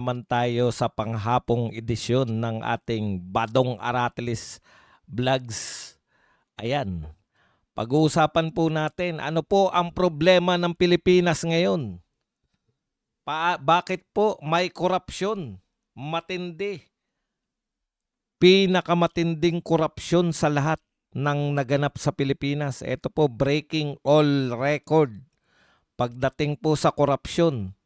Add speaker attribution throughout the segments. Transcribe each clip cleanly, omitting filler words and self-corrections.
Speaker 1: naman tayo sa panghapong edisyon ng ating Badong Aratilis Vlogs. Ayan, pag-uusapan po natin ano po ang problema ng Pilipinas ngayon. Bakit po may korupsyon? Matindi. Pinakamatinding korupsyon sa lahat ng naganap sa Pilipinas. Ito po, breaking all record. Pagdating po sa korupsyon,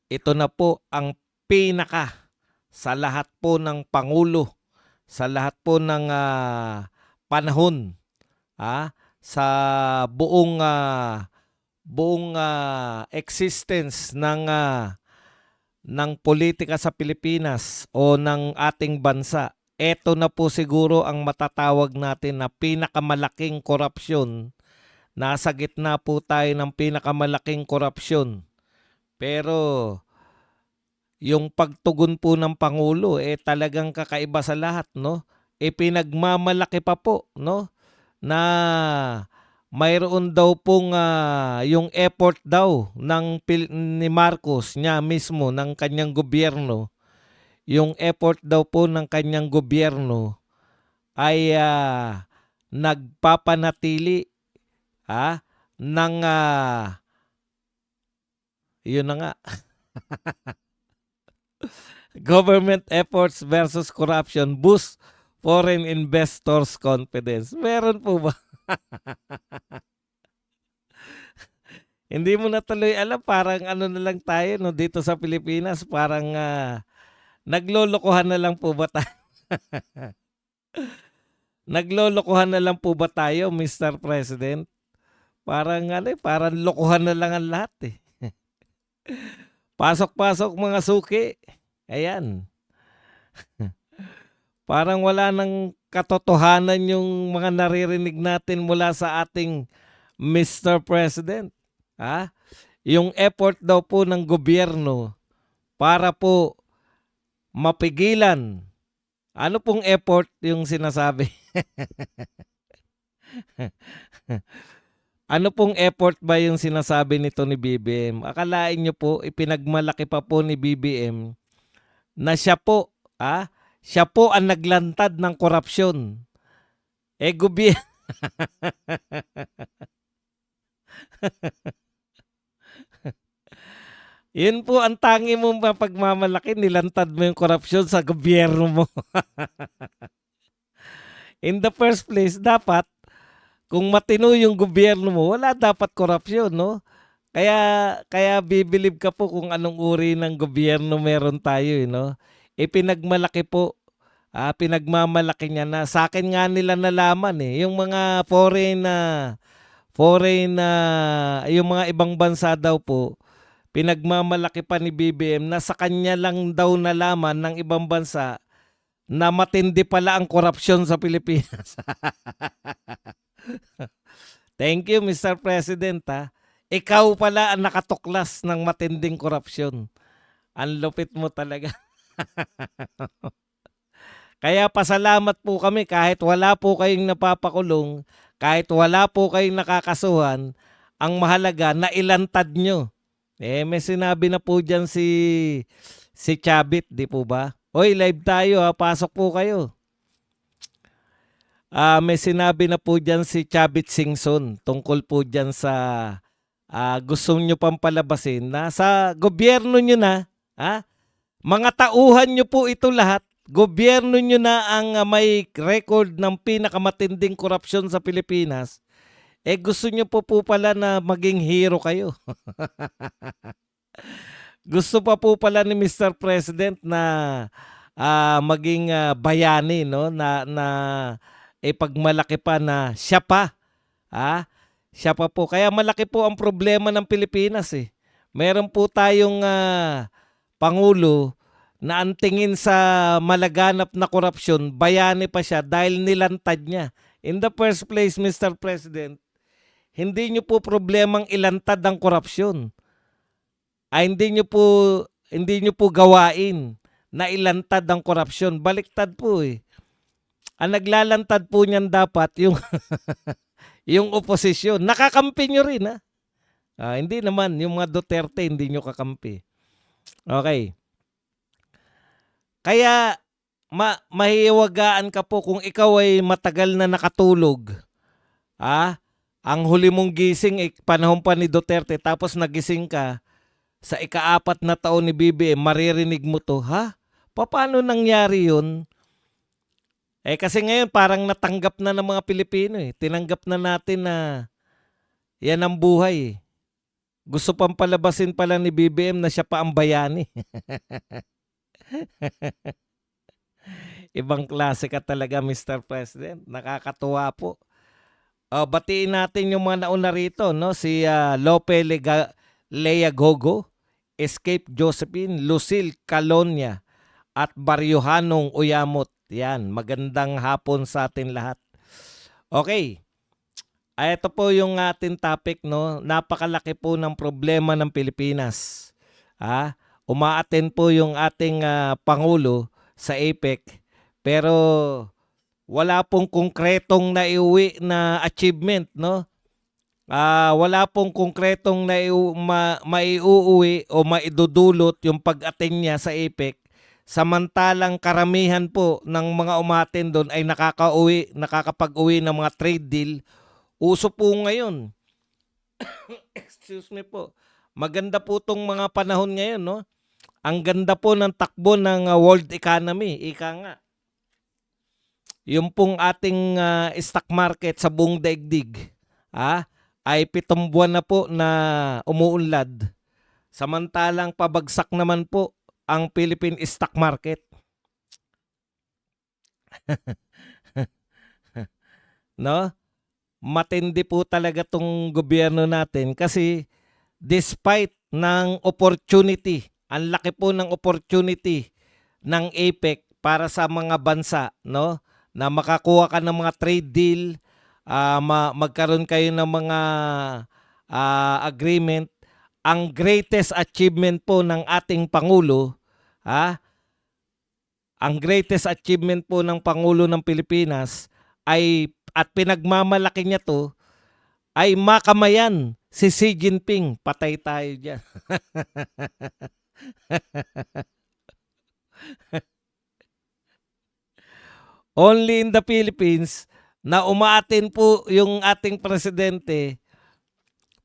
Speaker 1: ito na po ang pinaka sa lahat po ng pangulo, sa lahat po ng panahon, sa buong existence ng politika sa Pilipinas o ng ating bansa. Ito na po siguro ang matatawag natin na pinakamalaking korupsyon. Nasa gitna po tayo ng pinakamalaking korupsyon. Pero yung pagtugon po ng Pangulo talagang kakaiba sa lahat, no? Pinagmamalaki pa po, no? Na mayroon daw pong yung effort daw ni Marcos niya mismo ng kanyang gobyerno. Yung effort daw po ng kanyang gobyerno ay nagpapanatili ng yun na nga. Government efforts versus corruption boost foreign investors' confidence. Meron po ba? Hindi mo na tuloy alam, parang ano na lang tayo no, dito sa Pilipinas, parang naglolokohan na lang po ba tayo? Naglolokohan na lang po ba tayo, Mr. President? Parang parang lokohan na lang ang lahat eh. Pasok-pasok mga suki. Ayan. Parang wala nang katotohanan yung mga naririnig natin mula sa ating Mr. President. Yung effort daw po ng gobyerno para po mapigilan. Ano pong effort yung sinasabi? Ano pong effort ba yung sinasabi nito ni BBM? Akalain nyo po, ipinagmalaki pa po ni BBM na siya po ang naglantad ng korupsyon. Gobyerno. Yun po ang tangi mong pagmamalaki, nilantad mo yung korupsyon sa gobyerno mo. In the first place, dapat kung matino yung gobyerno mo, wala dapat korupsyon, no? Kaya bibilib ka po kung anong uri ng gobyerno meron tayo, no? Pinagmalaki po, pinagmamalaki niya na sa akin nga nila nalaman yung mga yung mga ibang bansa daw po, pinagmamalaki pa ni BBM na sa kanya lang daw nalaman ng ibang bansa na matindi pala ang korupsyon sa Pilipinas. Thank you, Mr. President. Ikaw pala ang nakatuklas ng matinding korupsyon. Ang lupit mo talaga. Kaya pasalamat po kami kahit wala po kayong napapakulong, kahit wala po kayong nakakasuhan, ang mahalaga na ilantad nyo. May sinabi na po dyan si Chavit, di po ba? Hoy, live tayo pasok po kayo. May sinabi na po dyan si Chavit Singson tungkol po dyan sa gusto nyo pang palabasin na sa gobyerno nyo na, mga tauhan nyo po ito lahat, gobyerno nyo na ang may record ng pinakamatinding korupsyon sa Pilipinas, gusto nyo po pala na maging hero kayo. Gusto pa po pala ni Mr. President na maging bayani, no? Na pagmalaki pa na siya pa. Siya pa po. Kaya malaki po ang problema ng Pilipinas Meron po tayong Pangulo na ang tingin sa malaganap na korupsyon, bayani pa siya dahil nilantad niya. In the first place, Mr. President, hindi niyo po problemang ilantad ang korupsyon. Hindi niyo po gawain na ilantad ang korupsyon. Baliktad po Ang naglalantad po niyan dapat yung yung oposisyon. Nakakampi nyo rin hindi naman yung mga Duterte hindi nyo kakampi. Okay. Kaya mahiwagaan ka po kung ikaw ay matagal na nakatulog. Ah, ang huli mong gising panahon pa ni Duterte tapos nagising ka sa ika-4 na taon ni BBM, maririnig mo to, ha? Paano nangyari yun? Kasi ngayon parang natanggap na ng mga Pilipino eh. Tinanggap na natin na yan ang buhay eh. Gusto pang palabasin pala ni BBM na siya pa ang bayani. Ibang klase ka talaga, Mr. President. Nakakatuwa po. Batiin natin yung mga nauna rito, no? Si Lope Lea Gogo, Escape Josephine, Lucille Calonia, at Baryohanong Uyamot. Yan, magandang hapon sa atin lahat. Okay. Ito po yung ating topic, no? Napakalaki po ng problema ng Pilipinas. Umaattend po yung ating Pangulo sa APEC, pero wala pong konkretong naiuwi na achievement, no? Wala pong konkretong maiuuwi o maidudulot yung pag-attend niya sa APEC. Samantalang karamihan po ng mga umattend doon ay nakakapag-uwi ng mga trade deal. Uso po ngayon. Excuse me po. Maganda po tong mga panahon ngayon, no? Ang ganda po ng takbo ng world economy. Ika nga. Yung pong ating stock market sa buong daigdig, ay 7 buwan na po na umuunlad. Samantalang pabagsak naman po ang Philippine stock market. No? Matindi po talaga tong gobyerno natin kasi despite ng opportunity, ang laki po ng opportunity ng APEC para sa mga bansa, no? Na makakuha ka ng mga trade deal, magkaroon kayo ng mga agreement. Ang greatest achievement po ng ating Pangulo, ang greatest achievement po ng Pangulo ng Pilipinas ay, at pinagmamalaki niya to, ay makamayan si Xi Jinping. Patay tayo dyan. Only in the Philippines na umaatin po yung ating presidente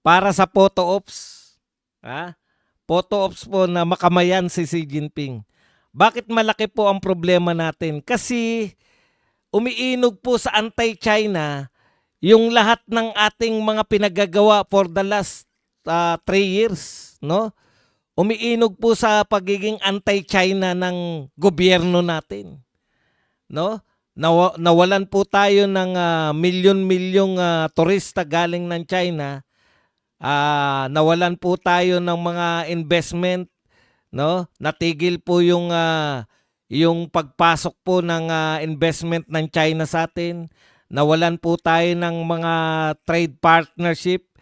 Speaker 1: para sa photo ops. Photo ops po na makamayan si Xi Jinping. Bakit malaki po ang problema natin? Kasi umiinog po sa anti-China yung lahat ng ating mga pinagagawa for the last 3 years, no? Umiinog po sa pagiging anti-China ng gobyerno natin, no? Nawalan po tayo ng milyon-milyong turista galing ng China. Nawalan po tayo ng mga investment, no? Natigil po yung pagpasok po ng investment ng China sa atin. Nawalan po tayo ng mga trade partnership.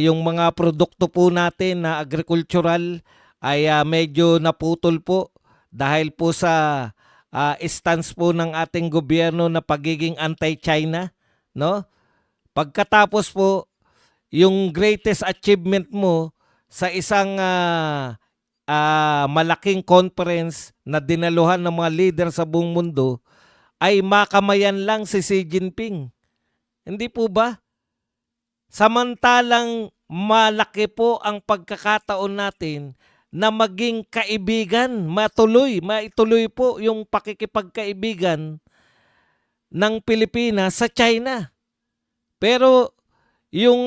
Speaker 1: Yung mga produkto po natin na agricultural ay medyo naputol po dahil po sa stance po ng ating gobyerno na pagiging anti-China, no? Pagkatapos po, yung greatest achievement mo sa isang malaking conference na dinaluhan ng mga leader sa buong mundo ay makamayan lang si Xi Jinping. Hindi po ba? Samantalang malaki po ang pagkakataon natin na maging kaibigan, maituloy po yung pakikipagkaibigan ng Pilipinas sa China. Pero yung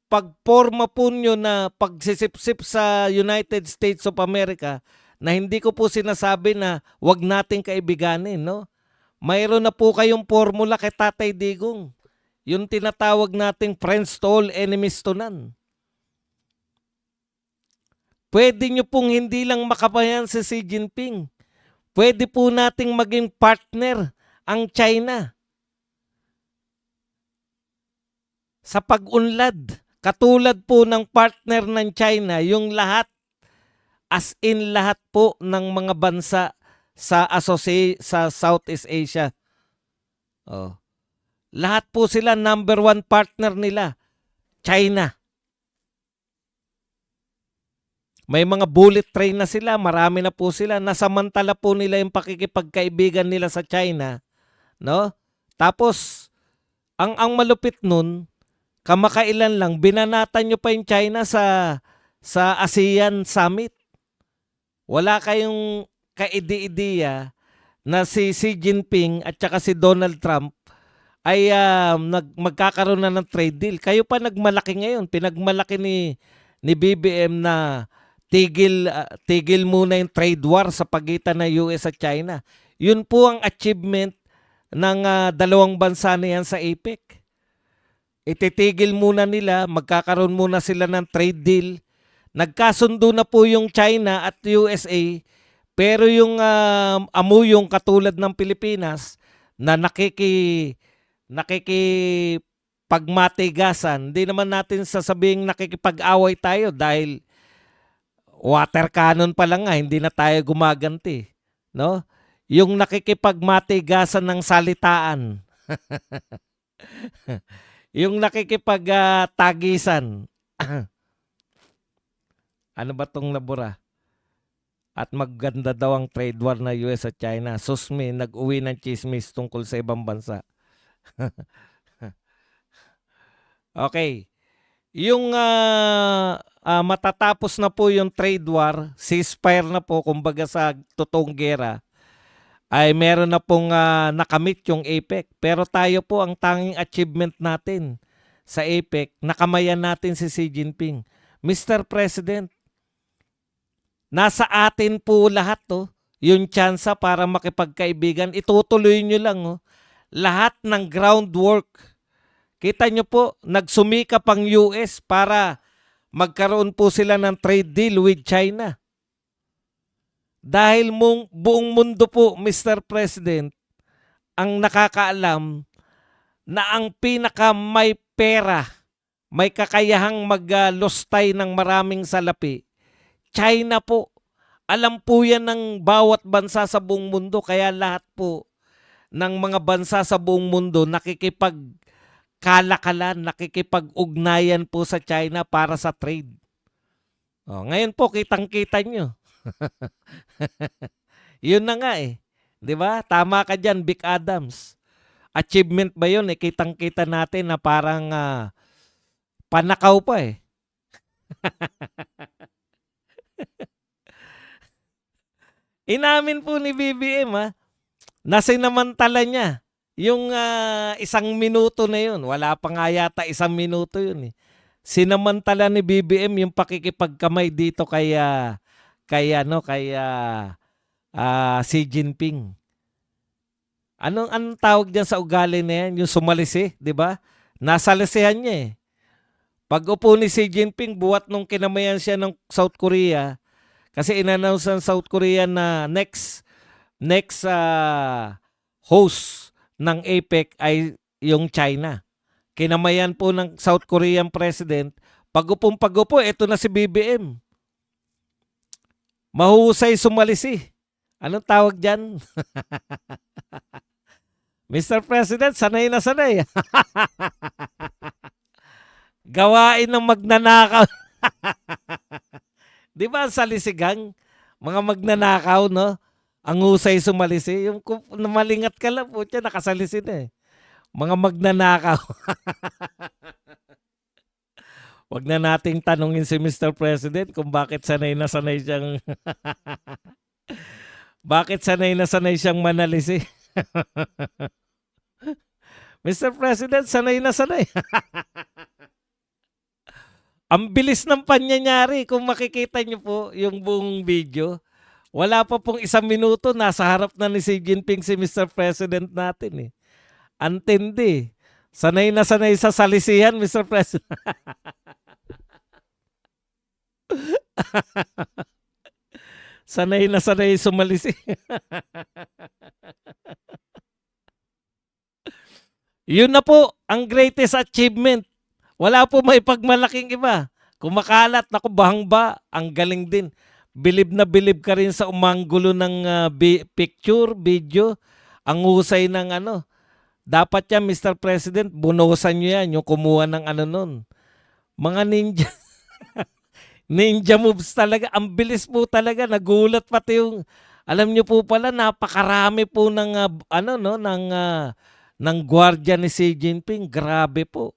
Speaker 1: pagporma po nyo na pagsisipsip sa United States of America, na hindi ko po sinasabi na wag nating kaibiganin, no? Mayroon na po kayong formula kay Tatay Digong. Yung tinatawag nating friends to all, enemies to none. Pwede nyo pong hindi lang makabayan si Xi Jinping. Pwede po nating maging partner ang China sa pag-unlad. Katulad po ng partner ng China, yung lahat, as in lahat po ng mga bansa sa Southeast Asia. Lahat po sila, number 1 partner nila, China. May mga bullet train na sila, marami na po sila. Nasamantala po nila yung pakikipagkaibigan nila sa China, no? Tapos ang malupit nun, kamakailan lang binanatan nyo pa yung China sa ASEAN Summit. Wala kayong kaide-ideya na si Xi Jinping at saka si Donald Trump ay magkakaroon na ng trade deal. Kayo pa nagmalaki ngayon. Pinagmalaki ni BBM na tigil muna yung trade war sa pagitan ng US at China. Yun po ang achievement ng dalawang bansa na yan sa APEC. Ititigil muna nila, magkakaroon muna sila ng trade deal. Nagkasundo na po yung China at USA, pero yung amuyong katulad ng Pilipinas na nakikipagmatigasan, hindi naman natin sasabing nakikipag-away tayo dahil water cannon pa lang nga, hindi na tayo gumaganti. No? Yung nakikipagmatigasan ng salitaan. Yung nakikipagtagisan. Ano ba tong nabura? At maganda daw ang trade war na US at China. Susmi, nag-uwi ng chismis tungkol sa ibang bansa. Okay. Yung matatapos na po yung trade war, ceasefire na po, kumbaga sa totoong gera, ay meron na pong nakamit yung APEC. Pero tayo po, ang tanging achievement natin sa APEC, nakamayan natin si Xi Jinping. Mr. President, nasa atin po lahat yung tsansa para makipagkaibigan. Itutuloy nyo lang lahat ng groundwork. Kita nyo po, nagsumikap ang US para magkaroon po sila ng trade deal with China. Dahil buong mundo po, Mr. President, ang nakakaalam na ang pinaka may pera, may kakayahang maglustay ng maraming salapi, China po. Alam po yan ng bawat bansa sa buong mundo, kaya lahat po ng mga bansa sa buong mundo nakikipagkalakalan, nakikipag-ugnayan po sa China para sa trade. Ngayon po, kitang-kita nyo. Yun na nga eh. 'Di ba? Tama ka diyan, Vic Adams. Achievement ba 'yun? Kitang-kita natin na parang panakaw pa eh. Inamin po ni BBM nasinamantala niya yung 1 minuto na 'yun. Wala pa nga yata 1 minuto 'yun eh. Sinamantala ni BBM yung pakikipagkamay dito kay Xi Jinping. Anong tawag diyan sa ugali na yan? Yung sumalisi, di ba? Nasalisihan niya eh. Pag upo ni Xi Jinping, buwat nung kinamayan siya ng South Korea, kasi in-announce ng South Korea na next host ng APEC ay yung China. Kinamayan po ng South Korean President. Pag-upo, ito na si BBM. Mahusay sumalisi. Anong tawag dyan? Mr. President, sanay na sanay. Gawain ng magnanakaw. Di ba ang salisigang? Mga magnanakaw, no? Ang husay sumalisi. Yung malingat ka lang po siya, nakasalisi na eh. Mga magnanakaw. Wag na nating tanungin si Mr. President kung bakit sanay na sanay siyang manalisi. Mr. President, sanay na sanay. Ang bilis ng panyanyari. Kung makikita niyo po yung buong video, wala pa pong 1 minuto, nasa harap na ni Xi Jinping si Mr. President natin eh. Antindi. Sanay na sanay sa salisihan, Mr. President. Sanay na sanay sumalisi. Yun na po ang greatest achievement. Wala po may pagmalaking iba. Kumakalat, naku, bahang-ba, ang galing din. Bilib na bilib ka rin sa umanggulo ng picture, video. Ang husay ng Dapat yan, Mr. President, bunusan nyo yan, yung kumuha ng nun. Mga ninja. Ninja moves talaga. Ang bilis po talaga. Nagulat pati yung alam niyo po pala napakarami po ng ano no ng gwardiya ni Xi Jinping. Grabe po.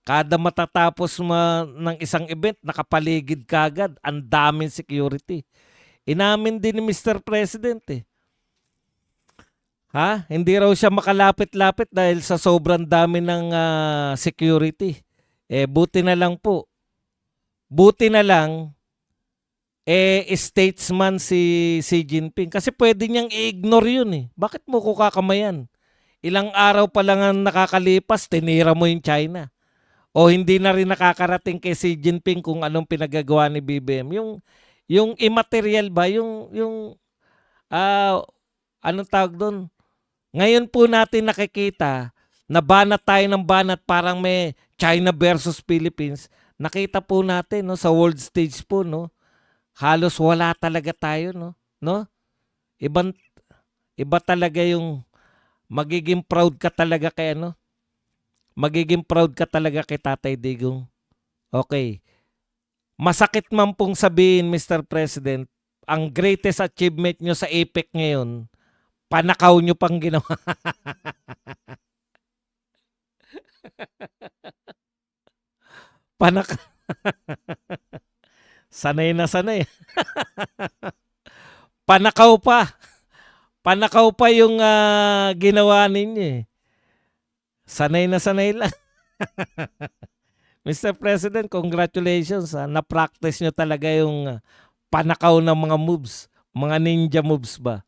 Speaker 1: Kada matatapos ng isang event, nakapaligid kagad. Ang daming security. Inamin din ni Mr. President eh. Ha? Hindi raw siya makalapit-lapit dahil sa sobrang dami ng security. Eh buti na lang po. Buti na lang statesman si Xi Jinping kasi pwede niyang i-ignore yun eh. Bakit mo ko kakamayan? Ilang araw pa lang ang nakakalipas, tinira mo yung China. O hindi na rin nakakarating kay Xi Jinping kung anong pinagagawa ni BBM. Yung immaterial ba, yung anong tawag doon? Ngayon po natin nakikita na banat tayo ng banat parang may China versus Philippines. Nakita po natin no sa world stage po no. Halos wala talaga tayo no. No? Ibang iba talaga yung magiging proud ka talaga kay ano. Magiging proud ka talaga kay Tatay Digong. Okay. Masakit man pong sabihin, Mr. President, ang greatest achievement nyo sa APEC ngayon, panakaw nyo pang ginawa. Panak sanay na sanay. Panakaw pa. Panakaw pa yung ginawa ninyo eh. Sanay na sanay lang. Mr. President, congratulations. Na-practice nyo talaga yung panakaw ng mga moves. Mga ninja moves ba?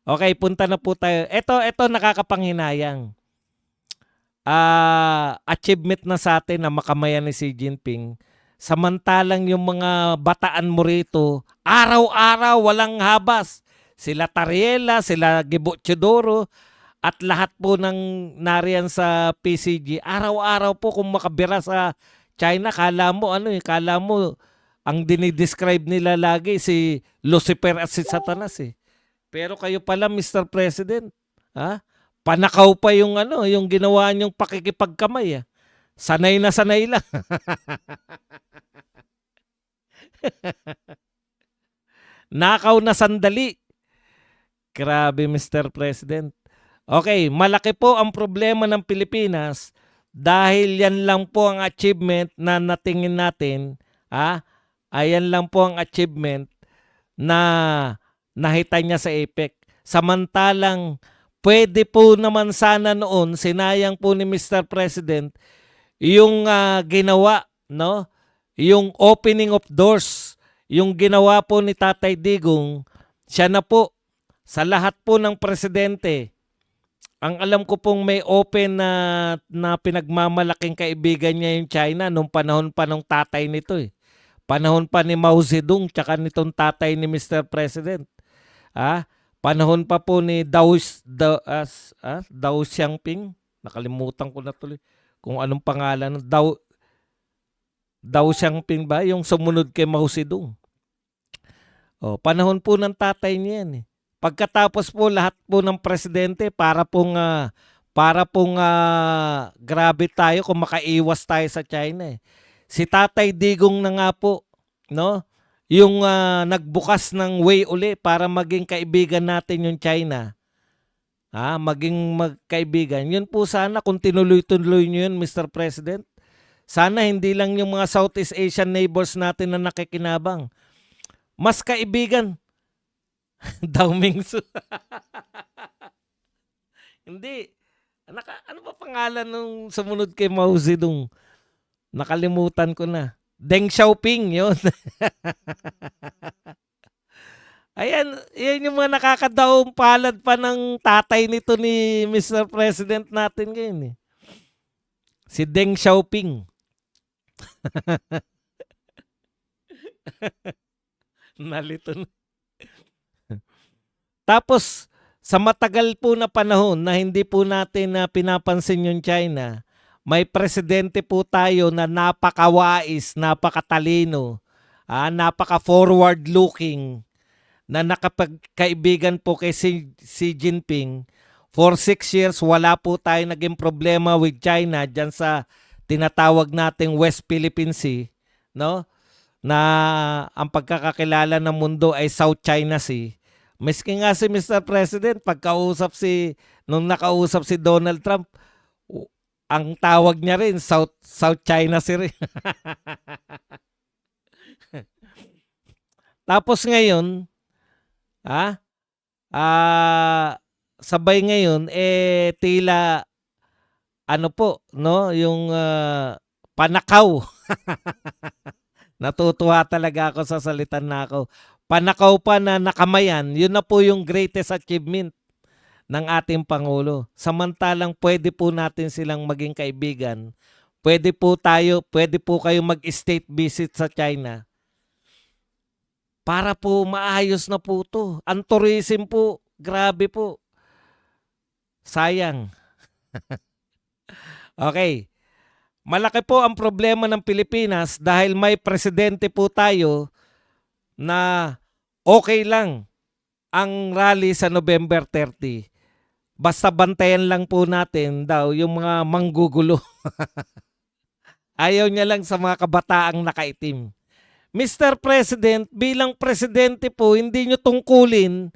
Speaker 1: Okay, punta na po tayo. Ito nakakapanghinayang. Achievement na sa atin na makamayan ni Xi Jinping. Samantalang yung mga bataan mo rito, araw-araw walang habas. Sila Tariela, sila Gibo Chidoro, at lahat po ng nariyan sa PCG, araw-araw po kung makabira sa China, kala mo kala mo ang dinidescribe nila lagi si Lucifer at si Satanas eh. Pero kayo pala Mr. President, ha? Panakaw pa yung yung ginawa niyong pakikipagkamay. Sanay na sanay lang. Nakaw na sandali. Grabe Mr. President. Okay, malaki po ang problema ng Pilipinas dahil yan lang po ang achievement na natingin natin. Ayan lang po ang achievement na nakita niya sa APEC. Samantalang pwede po naman sana noon, sinayang po ni Mr. President, yung ginawa, no? Yung opening of doors, yung ginawa po ni Tatay Digong, siya na po, sa lahat po ng presidente, ang alam ko pong may open na pinagmamalaking kaibigan niya yung China nung panahon pa ng tatay nito eh. Panahon pa ni Mao Zedong tsaka nitong tatay ni Mr. President. Panahon pa po ni Dao Xiaoping. Nakalimutan ko na tuloy kung anong pangalan. Dao Xiaoping ba? Yung sumunod kay Mao Zedong. Panahon po ng tatay niya yan eh. Pagkatapos po lahat po ng presidente para pong grabe tayo kung makaiwas tayo sa China eh. Si Tatay Digong na nga po, no? Yung nagbukas ng way uli para maging kaibigan natin yung China. Maging magkaibigan. Yun po sana kung tinuloy-tuloy nyo yun, Mr. President. Sana hindi lang yung mga Southeast Asian neighbors natin na nakikinabang. Mas kaibigan. Dao Mingsu. Hindi. Ano ba pangalan nung sumunod kay Mao Zedong? Nakalimutan ko na. Deng Xiaoping, yun. Ayan, yan yung mga nakakadaong palad pa ng tatay nito ni Mr. President natin ngayon eh. Si Deng Xiaoping. Nalito na. Tapos, sa matagal po na panahon na hindi po natin pinapansin yung China, may presidente po tayo na napakawais, napakatalino, napaka-forward-looking, na nakapagkaibigan po kay Xi Jinping. For 6 years, wala po tayo naging problema with China dyan sa tinatawag nating West Philippine Sea. No? na ang pagkakakilala ng mundo ay South China Sea. Miski nga si Mr. President, nung nakausap si Donald Trump, ang tawag niya rin, South China Sea rin. Tapos ngayon, ah, sabay ngayon, tila, ano po, no, yung panakaw. Natutuwa talaga ako sa salitan na ako. Panakaw pa na nakamayan, yun na po yung greatest achievement ng ating Pangulo. Samantalang pwede po natin silang maging kaibigan. Pwede po kayo mag-state visit sa China. Para po maayos na po to. Ang tourism po, grabe po. Sayang. Okay. Malaki po ang problema ng Pilipinas dahil may presidente po tayo na okay lang ang rally sa November 30. Basta bantayan lang po natin daw yung mga manggugulo. Ayaw niya lang sa mga kabataang nakaitim. Mr. President, bilang presidente po, hindi nyo tungkulin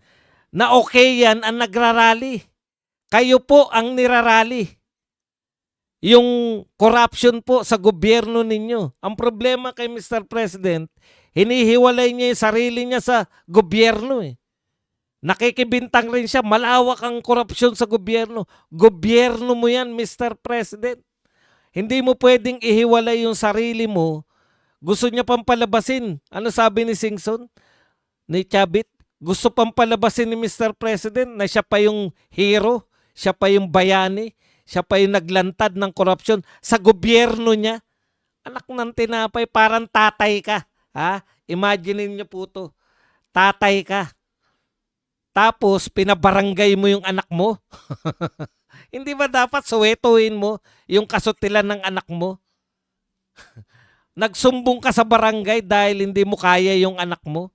Speaker 1: na okay yan ang nagrarally. Kayo po ang nirarally. Yung corruption po sa gobyerno ninyo. Ang problema kay Mr. President, hinihiwalay niya yung sarili niya sa gobyerno eh. Nakikibintang rin siya, malawak ang korupsyon sa gobyerno. Gobyerno mo yan, Mr. President. Hindi mo pwedeng ihiwalay yung sarili mo. Gusto niya pang palabasin. Ano sabi ni Singson? Ni Chavit? Gusto pang palabasin ni Mr. President na siya pa yung hero, siya pa yung bayani, siya pa yung naglantad ng korupsyon sa gobyerno niya. Anak ng tinapay, parang tatay ka. Ha? Imaginin niyo po to. Tatay ka. Tapos, pinabarangay mo yung anak mo. Hindi ba dapat suwetuhin mo yung kasutilan ng anak mo? Nagsumbong ka sa barangay dahil hindi mo kaya yung anak mo.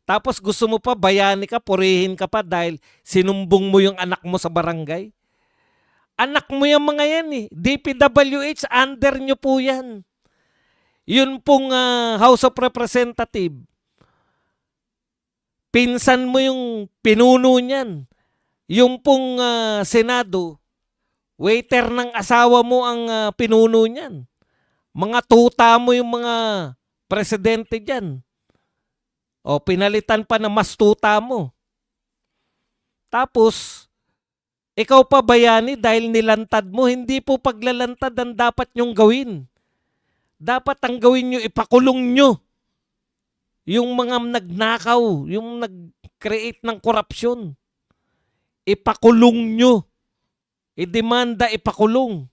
Speaker 1: Tapos gusto mo pa, bayani ka, purihin ka pa dahil sinumbong mo yung anak mo sa barangay. Anak mo yung mga yan eh. DPWH, under nyo po yan. Yun pong House of Representative. Pinsan mo yung pinuno niyan. Yung pong Senado, waiter ng asawa mo ang pinuno niyan. Mga tuta mo yung mga presidente dyan. O pinalitan pa na mas tuta mo. Tapos, ikaw pa bayani dahil nilantad mo, hindi po paglalantad ang dapat nyong gawin. Dapat ang gawin nyo, ipakulong nyo. Yung mga nagnakaw, yung nag-create ng korupsyon. Ipakulong nyo. Idemanda, ipakulong.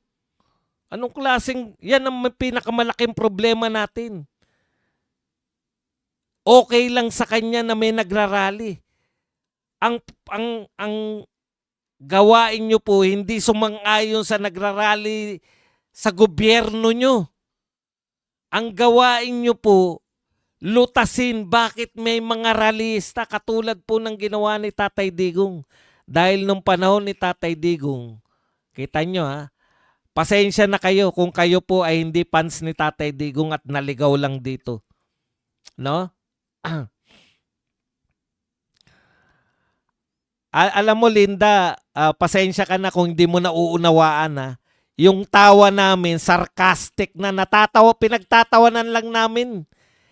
Speaker 1: Anong klaseng, yan ang pinakamalaking problema natin. Okay lang sa kanya na may nagrarally. Ang gawain nyo po, hindi sumang-ayon sa nagrarally sa gobyerno nyo. Ang gawain nyo po, lutasin bakit may mga rallyista katulad po ng ginawa ni Tatay Digong. Dahil nung panahon ni Tatay Digong, kita nyo ha, pasensya na kayo kung kayo po ay hindi fans ni Tatay Digong at naligaw lang dito. No? Alam mo Linda, pasensya ka na kung hindi mo nauunawaan ha. Yung tawa namin, sarcastic na natatawa, pinagtatawanan lang namin.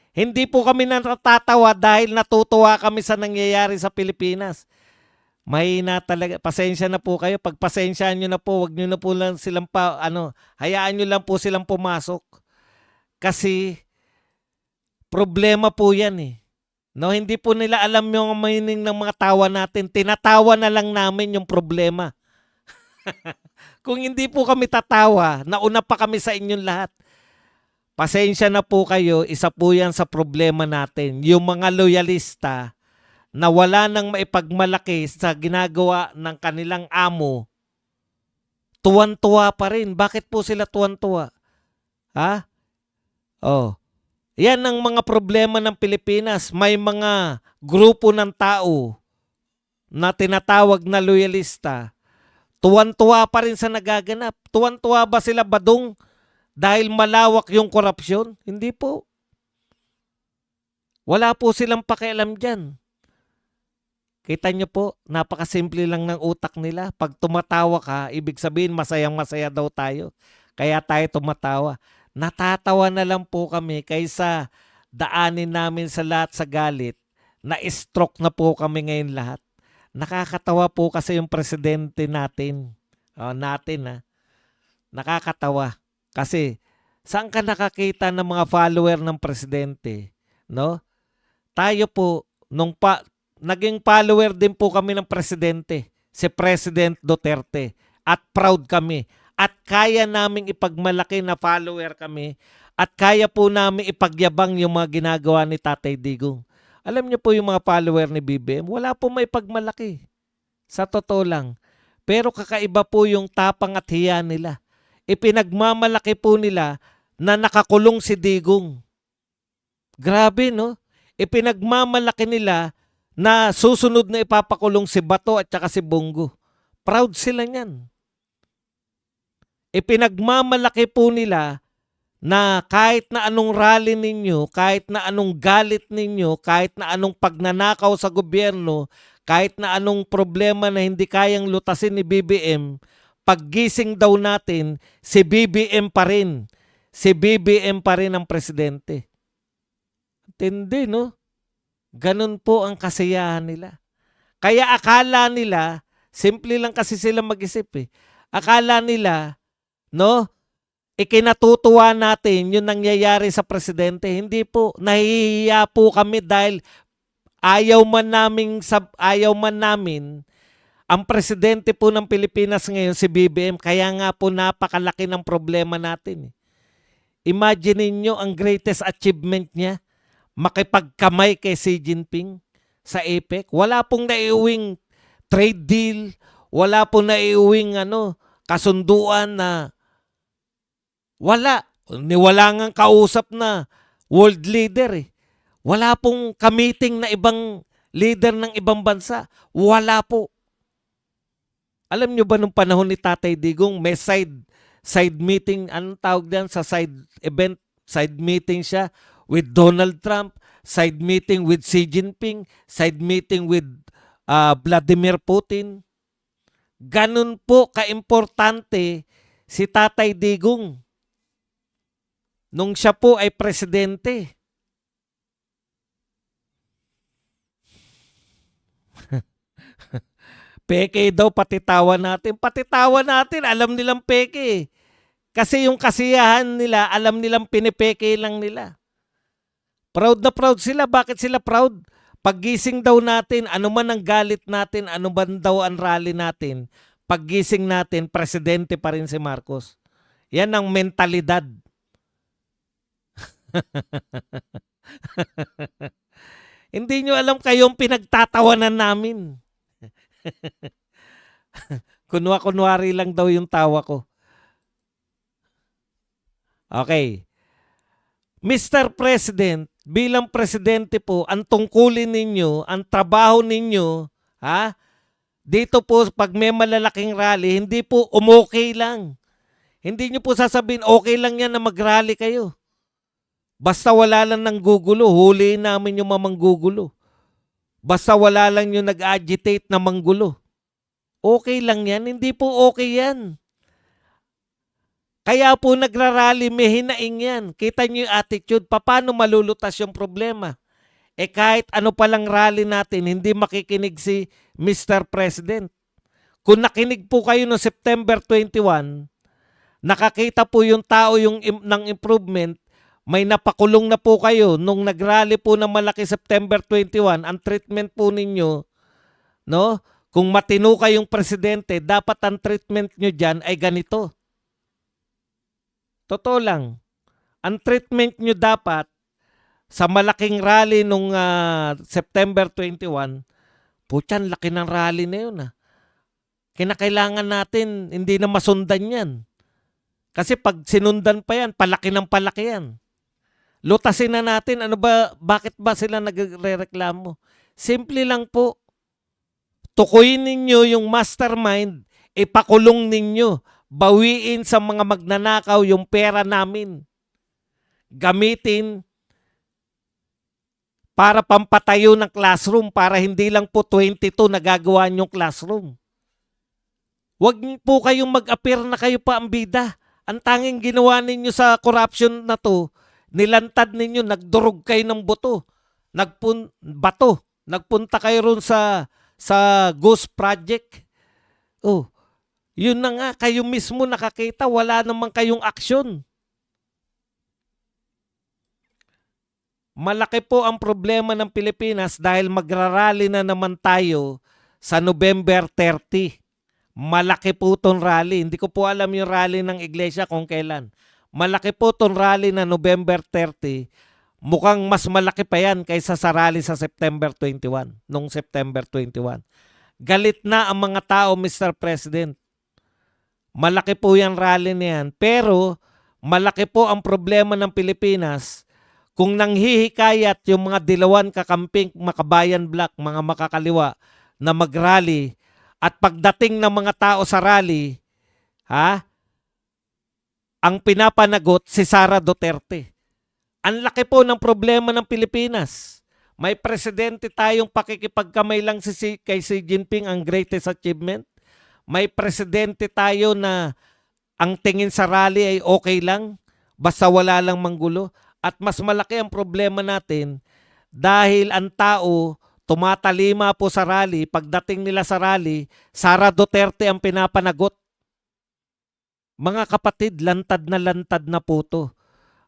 Speaker 1: Hindi po kami natatawa dahil natutuwa kami sa nangyayari sa Pilipinas. Mahina talaga. Pasensya na po kayo. Pagpasensyaan nyo na po, wag nyo na po lang silang hayaan nyo lang po silang pumasok. Kasi problema po yan eh. No, hindi po nila alam yung meaning ng mga tawa natin. Tinatawa na lang namin yung problema. Kung hindi po kami tatawa, nauna pa kami sa inyong lahat. Pasensya na po kayo, isa po yan sa problema natin. Yung mga loyalista na wala nang maipagmalaki sa ginagawa ng kanilang amo, tuwan-tuwa pa rin. Bakit po sila tuwan-tuwa? Ha? Oh. Yan ang mga problema ng Pilipinas. May mga grupo ng tao na tinatawag na loyalista. Tuwan-tuwa pa rin sa nagaganap. Tuwan-tuwa ba sila badong dahil malawak yung korupsyon? Hindi po. Wala po silang pakialam dyan. Kita nyo po, napakasimple lang ng utak nila. Pag tumatawa ka, ibig sabihin masayang-masaya daw tayo. Kaya tayo tumatawa. Natatawa na lang po kami kaysa daanin namin sa lahat sa galit. Na-stroke na po kami ngayon lahat. Nakakatawa po kasi yung presidente natin. Nakakatawa. Kasi saan ka nakakita ng mga follower ng presidente? No? Tayo po, naging follower din po kami ng presidente, si President Duterte. At proud kami. At kaya naming ipagmalaki na follower kami. At kaya po namin ipagyabang yung mga ginagawa ni Tatay Digong. Alam niyo po yung mga follower ni BBM, wala po may pagmalaki. Sa totoo lang. Pero kakaiba po yung tapang at hiya nila. Ipinagmamalaki po nila na nakakulong si Digong. Grabe, no? Ipinagmamalaki nila na susunod na ipapakulong si Bato at saka si Bongo. Proud sila niyan. Ipinagmamalaki po nila na kahit na anong rally ninyo, kahit na anong galit ninyo, kahit na anong pagnanakaw sa gobyerno, kahit na anong problema na hindi kayang lutasin ni BBM, paggising daw natin, si BBM pa rin. Si BBM pa rin ang presidente. Tindi, no? Ganun po ang kasiyahan nila. Kaya akala nila, simple lang kasi sila mag-isip eh. Akala nila, no? Ikinatutuwa natin yung nangyayari sa presidente. Hindi po. Nahihiya po kami dahil ayaw man namin ang presidente po ng Pilipinas ngayon si BBM. Kaya nga po napakalaki ng problema natin. Imagine niyo ang greatest achievement niya. Makipagkamay kay Xi Jinping sa APEC. Wala pong naiuwing trade deal. Wala pong naiuwing kasunduan na wala. Wala ngang kausap na world leader eh. Wala pong kamiting na ibang leader ng ibang bansa. Wala po. Alam nyo ba nung panahon ni Tatay Digong, may side meeting, anong tawag diyan sa side event? Side meeting siya with Donald Trump, side meeting with Xi Jinping, side meeting with Vladimir Putin. Ganun po kaimportante si Tatay Digong nung siya po ay presidente. Peke daw patitawa natin. Patitawa natin, alam nilang peke. Kasi yung kasiyahan nila, alam nilang pinipeke lang nila. Proud na proud sila. Bakit sila proud? Paggising daw natin, ano man ang galit natin, ano man daw ang rally natin, paggising natin, presidente pa rin si Marcos. Yan ang mentalidad. Hindi nyo alam kayong pinagtatawanan namin. Kunwari lang daw yung tawa ko. Okay. Mr. President, bilang presidente po, ang tungkulin ninyo, ang trabaho ninyo, dito po pag may malalaking rally, hindi po umokay lang. Hindi nyo po sasabihin, okay lang yan na mag-rally kayo. Basta wala lang ng gugulo, huliin namin yung mamanggugulo. Basta wala lang yung nag-agitate na manggulo. Okay lang yan, hindi po okay yan. Kaya po nagrarally, may hinaing yan. Kita nyo yung attitude, paano malulutas yung problema? Kahit ano palang rally natin, hindi makikinig si Mr. President. Kung nakinig po kayo noong September 21, nakakita po yung tao ng improvement, may napakulong na po kayo nung nagrally po na malaki September 21, ang treatment po ninyo, no? Kung matino kayong presidente, dapat ang treatment nyo dyan ay ganito. Totoo lang. Ang treatment nyo dapat sa malaking rally nung September 21, putyan, laki ng rally na yun. Kinakailangan natin, hindi na masundan yan. Kasi pag sinundan pa yan, palaki ng palaki yan. Lutasin na natin, bakit ba sila nagre-reklamo? Simple lang po. Tukuyin ninyo yung mastermind, ipakulong ninyo, bawiin sa mga magnanakaw yung pera namin. Gamitin para pampatayo ng classroom para hindi lang po 22 nagagawa yung classroom. Huwag po kayong mag-appear na kayo pa ang bida. Ang tanging ginawa ninyo sa corruption na to, nilantad ninyo, nagdurog kayo ng bato. Nagpunta kayo ron sa Ghost Project. Oh, yun na nga, kayo mismo nakakita, wala namang kayong aksyon. Malaki po ang problema ng Pilipinas dahil magrarally na naman tayo sa November 30. Malaki po itong rally. Hindi ko po alam yung rally ng iglesia kung kailan. Malaki po itong rally na November 30. Mukhang mas malaki pa yan kaysa sa rally sa September 21. Noong September 21. Galit na ang mga tao, Mr. President. Malaki po yung rally na yan. Pero malaki po ang problema ng Pilipinas kung nanghihikayat yung mga dilawan kakamping makabayan black, mga makakaliwa na mag-rally at pagdating ng mga tao sa rally, ang pinapanagot si Sara Duterte. Ang laki po ng problema ng Pilipinas. May presidente tayong pakikipagkamay lang kay Xi Jinping ang greatest achievement. May presidente tayo na ang tingin sa rally ay okay lang, basta wala lang manggulo. At mas malaki ang problema natin dahil ang tao tumatalima po sa rally. Pagdating nila sa rally, Sara Duterte ang pinapanagot. Mga kapatid, lantad na po to.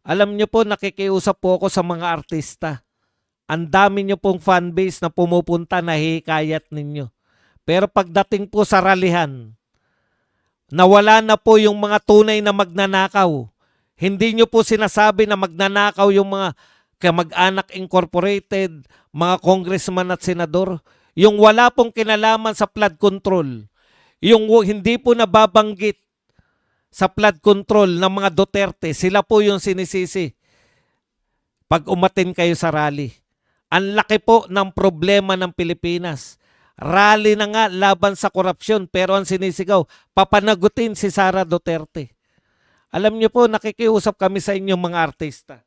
Speaker 1: Alam nyo po, nakikiusap po ako sa mga artista. Ang dami nyo pong fanbase na pumupunta, nahihikayat ninyo. Pero pagdating po sa rallyhan, nawala na po yung mga tunay na magnanakaw. Hindi nyo po sinasabi na magnanakaw yung mga Kamag-anak Incorporated, mga congressman at senador. Yung wala pong kinalaman sa flood control. Yung hindi po nababanggit sa flood control ng mga Duterte, sila po yung sinisisi pag umatin kayo sa rally. Ang laki po ng problema ng Pilipinas. Rally na nga laban sa korupsyon pero ang sinisigaw, papanagutin si Sara Duterte. Alam niyo po, nakikiusap kami sa inyong mga artista.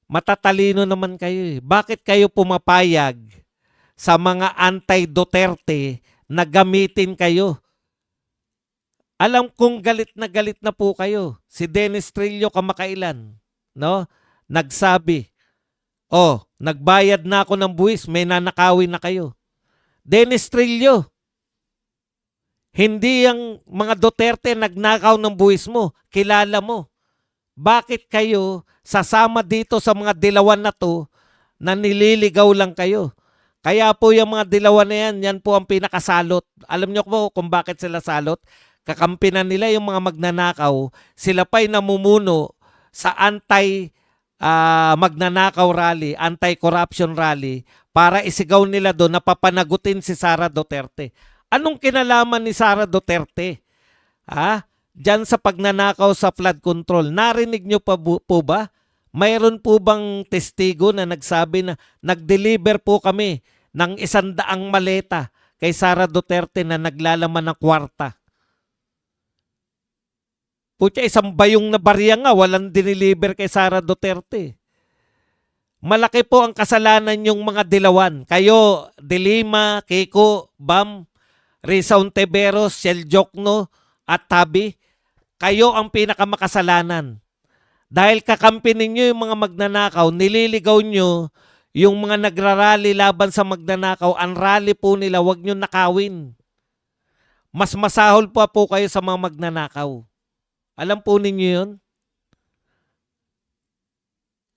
Speaker 1: Matatalino naman kayo eh. Bakit kayo pumapayag sa mga anti-Duterte na gamitin kayo? Alam kong galit na po kayo. Si Dennis Trillo kamakailan, no? Nagsabi, nagbayad na ako ng buwis, may nanakawin na kayo. Dennis Trillo, hindi ang mga Duterte nagnakaw ng buwis mo, kilala mo. Bakit kayo sasama dito sa mga dilawan na to na nililigaw lang kayo? Kaya po yung mga dilawan na yan po ang pinakasalot. Alam niyo po kung bakit sila salot? Kakampi na nila yung mga magnanakaw, sila pa'y namumuno sa magnanakaw rally, anti-corruption rally para isigaw nila doon na papanagutin si Sara Duterte. Anong kinalaman ni Sara Duterte? Diyan sa pagnanakaw sa flood control. Narinig nyo pa po ba? Mayroon po bang testigo na nagsabi na nag-deliver po kami ng 100 maleta kay Sara Duterte na naglalaman ng kwarta? Putya, isang bayong na barya nga, walang diniliver kay Sara Duterte. Malaki po ang kasalanan yung mga dilawan. Kayo, Dilima, Kiko, Bam, Risa Ontiveros, Shell Jokno, at Tabi, kayo ang pinakamakasalanan. Dahil kakampi ninyo yung mga magnanakaw, nililigaw nyo yung mga nagrarally laban sa magnanakaw, ang rally po nila, wag nyo nakawin. Mas masahol po kayo sa mga magnanakaw. Alam po ninyo yun?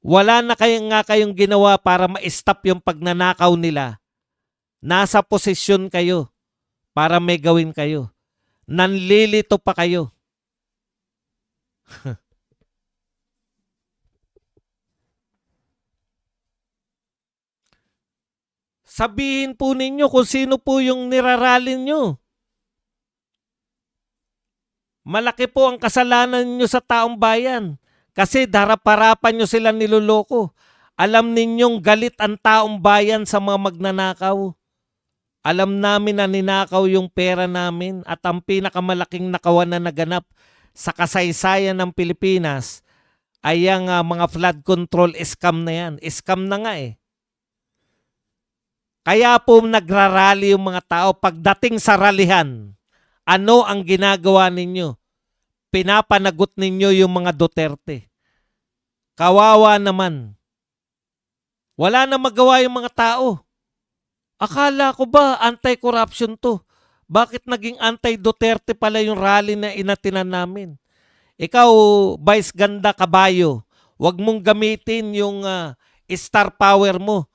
Speaker 1: Wala na kayong ginawa para ma-stop yung pagnanakaw nila. Nasa posisyon kayo para may gawin kayo. Nanlilito pa kayo. Sabihin po ninyo kung sino po yung nirarally nyo. Malaki po ang kasalanan nyo sa taong bayan kasi darap-harapan nyo sila niloloko. Alam ninyong galit ang taong bayan sa mga magnanakaw. Alam namin na ninakaw yung pera namin at ang pinakamalaking nakawan na naganap sa kasaysayan ng Pilipinas ay ang mga flood control scam na yan. Scam na nga eh. Kaya po nagrarally yung mga tao. Pagdating sa rallyhan, ano ang ginagawa ninyo? Pinapanagot ninyo yung mga Duterte. Kawawa naman. Wala na magawa yung mga tao. Akala ko ba anti-corruption to? Bakit naging anti-Duterte pala yung rally na inatinan namin? Ikaw, Vice Ganda Kabayo, wag mong gamitin yung star power mo.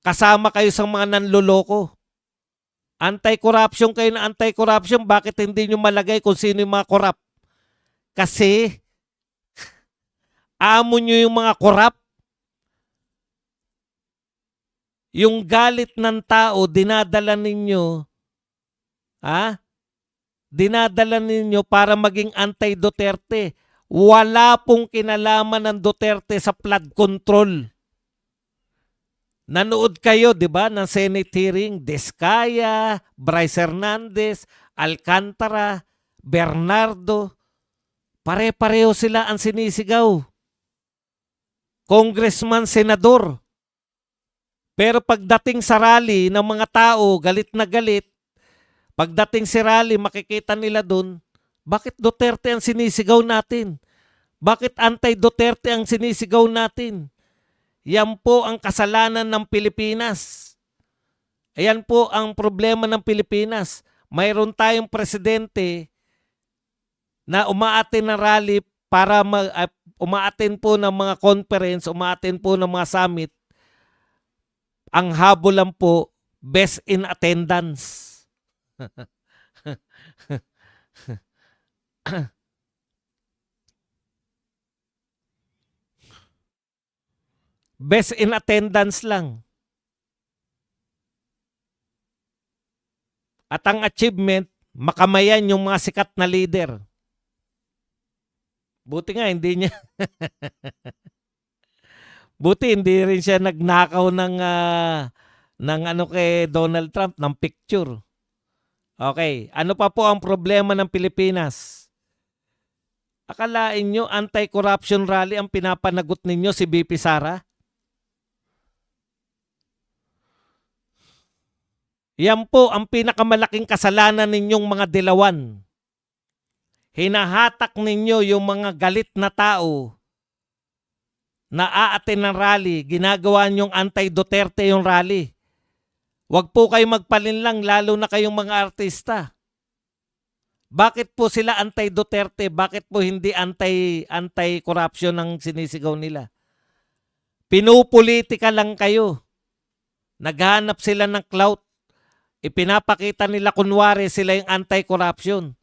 Speaker 1: Kasama kayo sa mga nanloloko. Anti-corruption kayo na anti-corruption, bakit hindi nyo malagay kung sino yung mga corrupt? Kasi, amo nyo yung mga corrupt. Yung galit ng tao, dinadala ninyo, dinadala ninyo para maging anti-Duterte. Wala pong kinalaman ng Duterte sa flood control. Nanood kayo, di ba, ng Senate hearing, Diskaya, Bryce Hernandez, Alcantara, Bernardo. Pare-pareho sila ang sinisigaw. Congressman, senador. Pero pagdating sa rally ng mga tao, galit na galit, pagdating sa rally, makikita nila dun, bakit Duterte ang sinisigaw natin? Bakit anti-Duterte ang sinisigaw natin? Yan po ang kasalanan ng Pilipinas. Ayan po ang problema ng Pilipinas. Mayroon tayong presidente na umaatin ng rally para umaatin po ng mga conference, umaatin po ng mga summit. Ang habol lang po, best in attendance. Best in attendance lang. At ang achievement, makamayan yung mga sikat na leader. Buti nga, hindi niya. Buti hindi rin siya nagnakaw ng ano kay Donald Trump, ng picture. Okay, ano pa po ang problema ng Pilipinas? Akalain nyo anti-corruption rally ang pinapanagot ninyo si BP Sara? Yan po ang pinakamalaking kasalanan ninyong mga dilawan. Hinahatak ninyo yung mga galit na tao na aatin ng rally, ginagawa nyong anti-Duterte yung rally. Huwag po kayo magpalinlang, lalo na kayong mga artista. Bakit po sila anti-Duterte? Bakit po hindi anti-corruption ang sinisigaw nila? Pinupolitika lang kayo. Naghanap sila ng clout. Ipinapakita nila kunwari sila yung anti-corruption.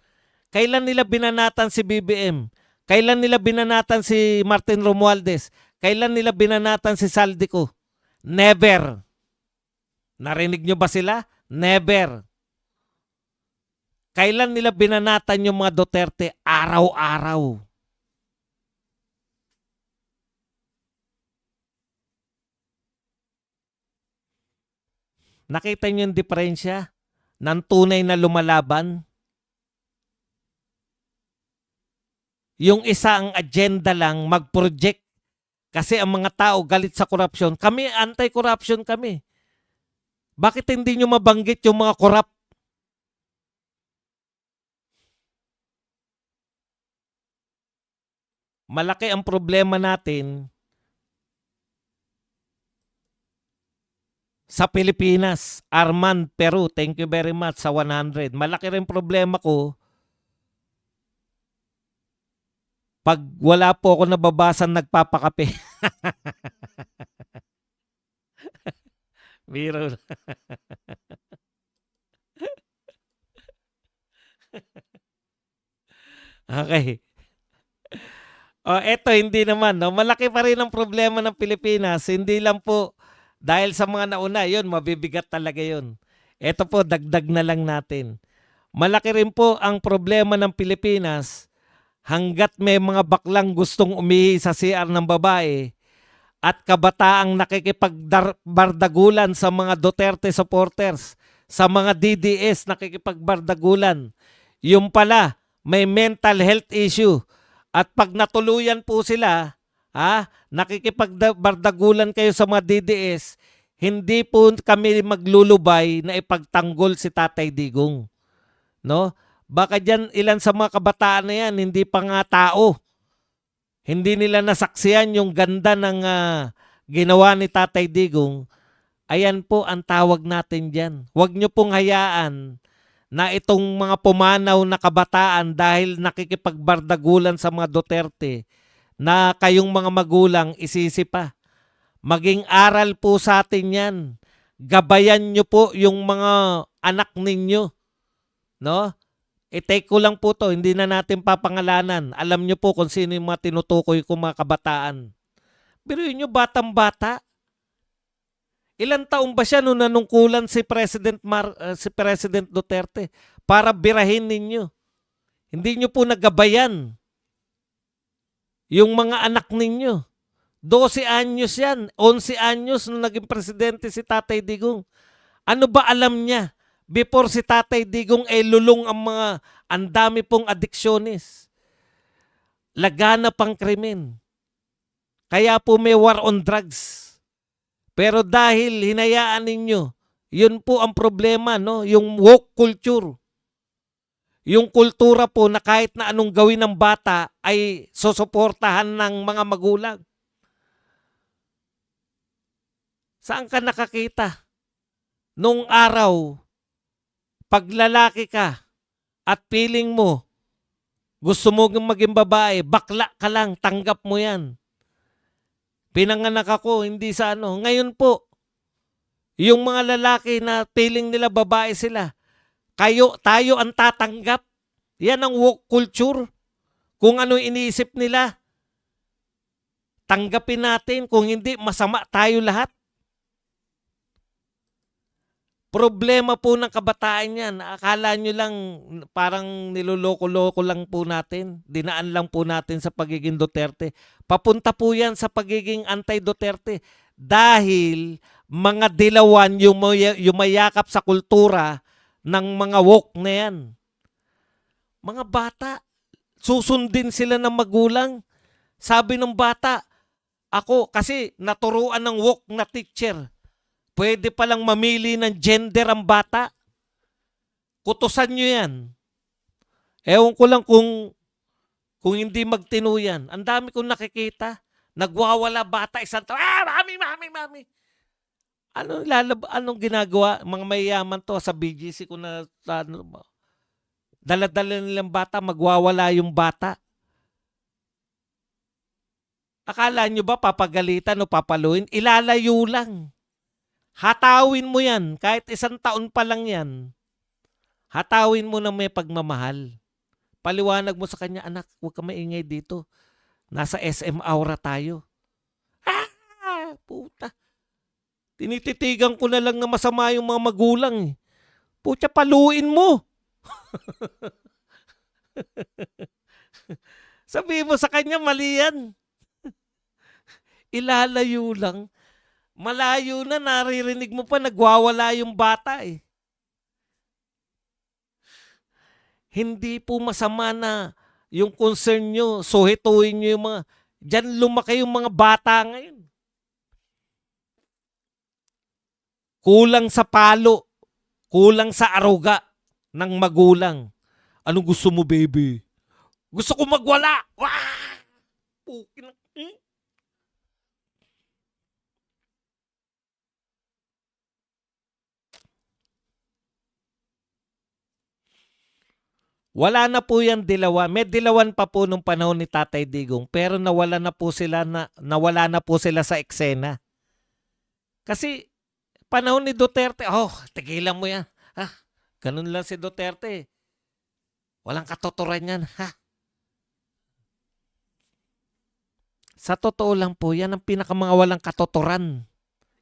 Speaker 1: Kailan nila binanatan si BBM? Kailan nila binanatan si Martin Romualdez? Kailan nila binanatan si Saldico? Never. Narinig nyo ba sila? Never. Kailan nila binanatan yung mga Duterte? Araw-araw. Nakita niyo yung diferensya ng tunay na lumalaban? Yung isa ang agenda lang, mag-project. Kasi ang mga tao galit sa korupsyon. Kami, anti-corruption kami. Bakit hindi nyo mabanggit yung mga korap? Malaki ang problema natin sa Pilipinas. Arman Peru, thank you very much sa 100. Malaki rin problema ko pag wala po ako nababasan nagpapakape. Biro. Okay. Eto hindi naman. No? Malaki pa rin ang problema ng Pilipinas. Hindi lang po dahil sa mga nauna, yun, mabibigat talaga yun. Eto po, dagdag na lang natin. Malaki rin po ang problema ng Pilipinas hanggat may mga baklang gustong umihi sa CR ng babae at kabataang nakikipagbardagulan sa mga Duterte supporters, sa mga DDS nakikipagbardagulan. Yung pala, may mental health issue At pag natuluyan po sila, nakikipagbardagulan kayo sa mga DDS, hindi po kami maglulubay na ipagtanggol si Tatay Digong. No? Baka dyan ilan sa mga kabataan na yan, hindi pa nga tao. Hindi nila nasaksiyan yung ganda ng ginawa ni Tatay Digong. Ayan po ang tawag natin dyan. Huwag nyo pong hayaan na itong mga pumanaw na kabataan dahil nakikipagbardagulan sa mga Duterte na kayong mga magulang isisi pa. Maging aral po sa atin yan. Gabayan nyo po yung mga anak ninyo. No? I-take ko lang po to, hindi na natin papangalanan. Alam nyo po kung sino yung mga tinutukoy ko mga kabataan. Pero yun yung batang-bata. Ilang taon ba siya nung nanungkulan si President Duterte para birahin ninyo? Hindi nyo po nagabayan yung mga anak ninyo. 12 anyos yan, 11 anyos nung naging presidente si Tatay Digong. Ano ba alam niya? Before si Tatay Digong lulong ang dami pong adiksyonist. Lagana pang krimen. Kaya po may war on drugs. Pero dahil hinayaan ninyo, yun po ang problema, no? Yung woke culture. Yung kultura po na kahit na anong gawin ng bata ay susuportahan ng mga magulang. Saan ka nakakita? Nung araw, pag lalaki ka at feeling mo, gusto mo maging babae, bakla ka lang, tanggap mo yan. Pinanganak ako, hindi sa ano. Ngayon po, yung mga lalaki na feeling nila babae sila, tayo ang tatanggap. Yan ang woke culture. Kung ano iniisip nila, tanggapin natin. Kung hindi, masama tayo lahat. Problema po ng kabataan yan. Akala nyo lang parang niloloko-loko lang po natin. Dinaan lang po natin sa pagiging Duterte. Papunta po yan sa pagiging anti-Duterte. Dahil mga dilawan yumayakap sa kultura ng mga woke na yan. Mga bata, susundin sila ng magulang. Sabi ng bata, ako kasi naturuan ng woke na teacher. Pwede palang mamili ng gender ang bata. Kutusan nyo yan. Ewan ko lang kung hindi magtinuyan. Ang dami kong nakikita. Nagwawala bata isang taon. Mami. Anong ginagawa? Mga mayayaman to sa BGC ko na dala-dala nilang bata, magwawala yung bata. Akala nyo ba papagalitan o papaluin? Ilalayo lang. Hatawin mo yan. Kahit isang taon pa lang yan. Hatawin mo na may pagmamahal. Paliwanag mo sa kanya, anak, huwag ka maingay dito. Nasa SM Aura tayo. Puta. Tinititigan ko na lang na masama yung mga magulang. Puta, paluin mo. Sabihin mo sa kanya, mali yan. Ilalayo lang. Malayo na, naririnig mo pa, nagwawala yung bata eh. Hindi po masama na yung concern nyo, suhituin nyo yung mga, dyan lumaki yung mga bata ngayon. Kulang sa palo, kulang sa aruga ng magulang. Anong gusto mo, baby? Gusto ko magwala! Wah! Pukin. Wala na po yan dilawan. May dilawan pa po nung panahon ni Tatay Digong, pero nawala na po sila sa eksena. Kasi panahon ni Duterte, tigilan mo yan. Ganun lang si Duterte. Walang katotoran yan. Sa totoo lang po, yan ang pinakamanga walang katotoran.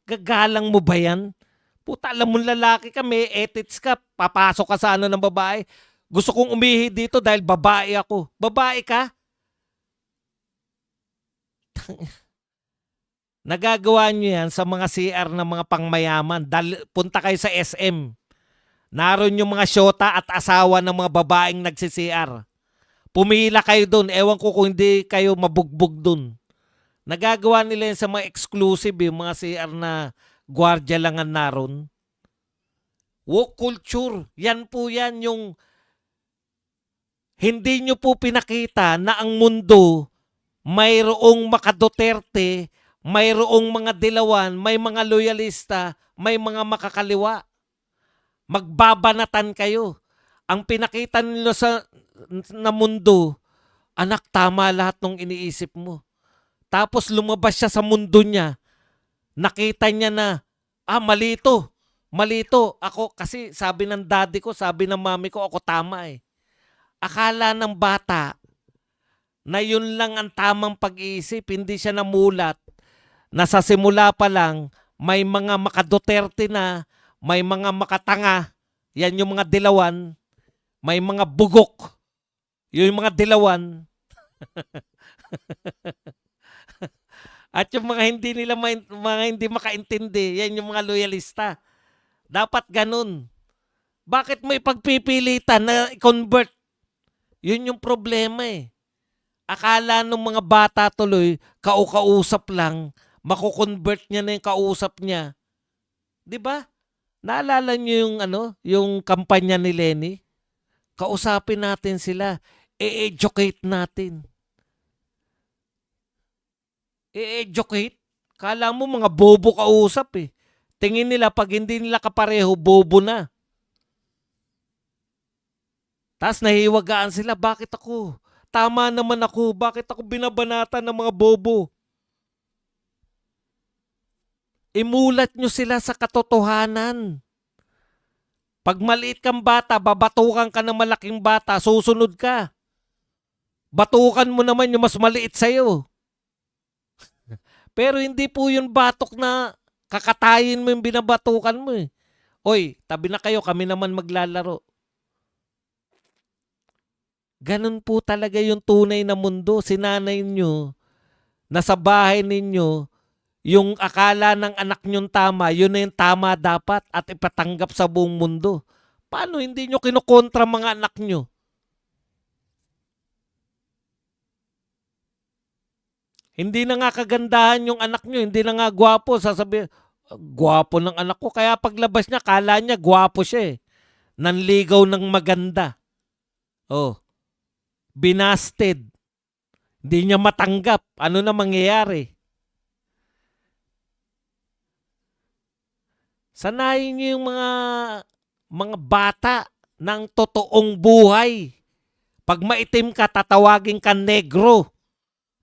Speaker 1: Gagalang mo ba yan? Puta, alam mo lalaki ka, may ethics ka, papasok ka sa ng babae. Gusto kong umihi dito dahil babae ako. Babae ka? Nagagawa nyo yan sa mga CR na mga pangmayaman. Punta kayo sa SM. Naroon yung mga syota at asawa ng mga babaeng nagsi-CR. Pumila kayo doon. Ewan ko kung hindi kayo mabugbog doon. Nagagawa nila yan sa mga exclusive, yung mga CR na gwardiya lang ang naroon. Woke culture. Yan po yan yung hindi nyo po pinakita na ang mundo mayroong makaduterte, mayroong mga dilawan, may mga loyalista, may mga makakaliwa. Magbabanatan kayo. Ang pinakita nila sa na mundo, anak, tama lahat ng iniisip mo. Tapos lumabas siya sa mundo niya, nakita niya na, mali ito. Mali ito. Ako, kasi sabi ng daddy ko, sabi ng mami ko, ako tama eh. Akala ng bata na yun lang ang tamang pag-iisip, hindi siya namulat na sa simula pa lang may mga makaduterte na, may mga makatanga, yan yung mga dilawan, may mga bugok, yung mga dilawan, at yung mga hindi nila mga hindi makaintindi, yan yung mga loyalista. Dapat ganun. Bakit may pagpipilitan na i-convert? Yun yung problema eh. Akala ng mga bata tuloy, kausap lang, mako-convert niya na yung kausap niya. 'Di ba? Naalala niyo yung yung kampanya ni Lenny? Kausapin natin sila, e-educate natin. E-educate? Kala mo mga bobo kausap eh. Tingin nila pag hindi nila kapareho, bobo na. Tapos nahiwagaan sila, bakit ako? Tama naman ako, bakit ako binabanatan ng mga bobo? Imulat nyo sila sa katotohanan. Pag maliit kang bata, babatukan ka ng malaking bata, susunod ka. Batukan mo naman yung mas maliit sa'yo. Pero hindi po yun batok na kakatayin mo yung binabatukan mo eh. Oy, tabi na kayo, kami naman maglalaro. Ganun po talaga yung tunay na mundo. Sinanay nyo na sa bahay ninyo, yung akala ng anak nyong tama, yun na yung tama dapat at ipatanggap sa buong mundo. Paano hindi nyo kinukontra mga anak nyo? Hindi na nga kagandahan yung anak nyo, hindi na nga gwapo. Sasabihin, gwapo ng anak ko. Kaya paglabas niya, kala niya gwapo siya eh. Nanligaw ng maganda. Oh, binasted. Hindi niya matanggap. Ano na mangyayari? Sanayin niyo yung mga bata ng totoong buhay. Pag maitim ka, tatawagin ka negro.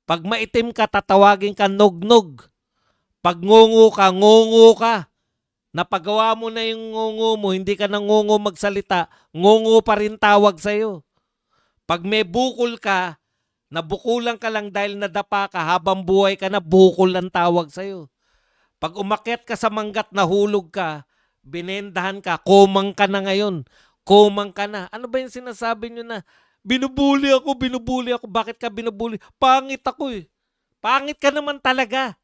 Speaker 1: Pag maitim ka, tatawagin ka nognog. Pag ngungu ka. Napagawa mo na yung ngungu mo, hindi ka na ngungu magsalita, ngungu pa rin tawag sa'yo. Pag may bukol ka, nabukulan ka lang dahil nadapa ka, habang buhay ka na, bukol ang tawag sa'yo. Pag umakyat ka sa manggat, nahulog ka, binendahan ka, komang ka na ngayon. Komang ka na. Ano ba yung sinasabi nyo na, binubuli ako. Bakit ka binubuli? Pangit ako eh. Pangit ka naman talaga.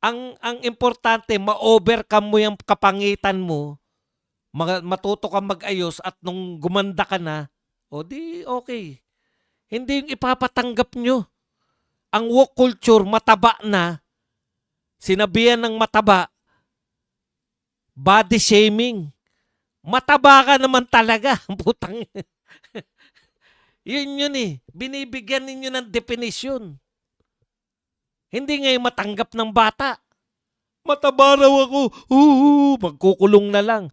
Speaker 1: Ang importante, ma-overcome mo yung kapangitan mo, matuto ka mag-ayos at nung gumanda ka na, o di okay. Hindi yung ipapatanggap nyo. Ang woke culture, mataba na, sinabihan ng mataba, body shaming. Mataba ka naman talaga. Putang. Yun eh. Binibigyan ninyo ng definisyon. Hindi ngayon matanggap ng bata. Mataba raw ako. Magkukulong na lang.